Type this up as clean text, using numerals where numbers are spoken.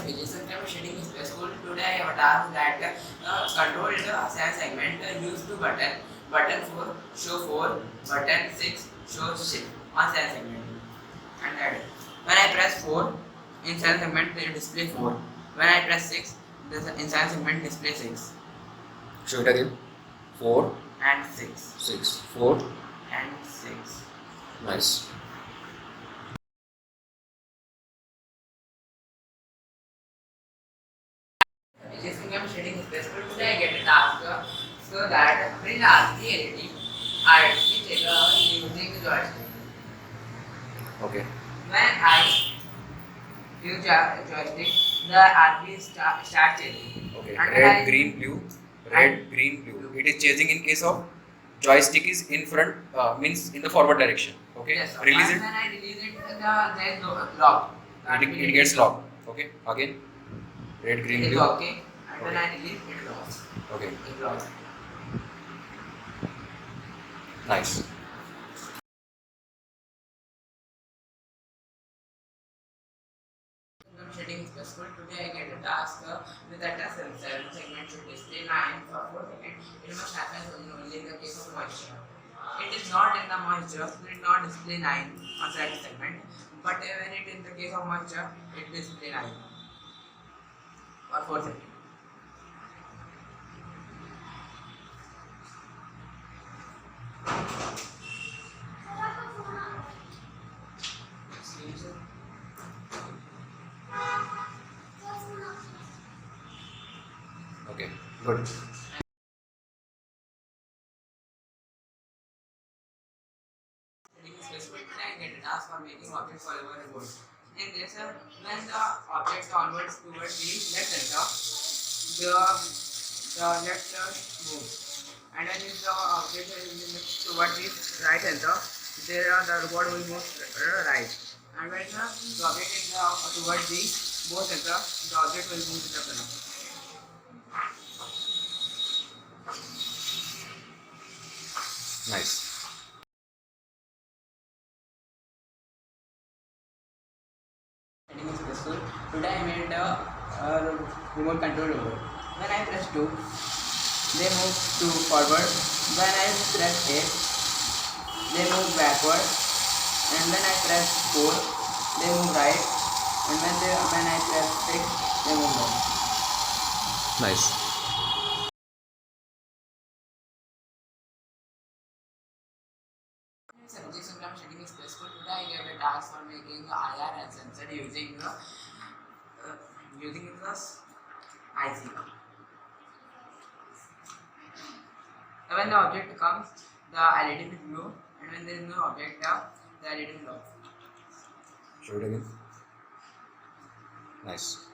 Abhijeet. Sometime studying is school. Today I have a task that control the ASIAN segment use two button. Button 4 show 4, button 6 show 6 on ASIAN segment. And that when I press 4 in ASIAN segment it will display 4. When I press 6 the ASIAN segment display 6. Show it again. 4 and 6. 6 4 and 6. Nice. Just think I'm studying this school today I get a task so that print RGB using the joystick. Okay. When I use joystick, the RGB start changing. Okay. And Red, green, blue. Red, green, blue. It is changing in case of joystick is in front, means in the forward direction. Okay. Yes, sir. Release And it. when I release it, there is no lock. It gets locked. Okay. Again. Red, green, It is blue. okay. And when I release it locks. Okay. It locks. Nice. I'm studying school. Today I get a task with a test sensor. Segment should display 9 for 4 seconds. It must happen only in the case of moisture. It is not in the moisture, so it not display 9 on that segment. But when it in the case of moisture, it display 9 or 4 seconds. Okay. Good. I get a task for making objects all over the board. In this, when the object onwards towards the left center, the left moves. And when if the object is towards the right center, the robot will move right. And when the object is towards the both center, the object will move to the front. Nice. Today I made a remote control robot. When I press 2, they move to forward. When I press 8, they move backward. And when I press 4, they move right. And when I press 6, they move left. Nice. I'm studying school. Today I get a task for making IR and sensor using the IC. When the object comes, the LED is blue, and when there is no object, the LED is off. Show it again. Nice.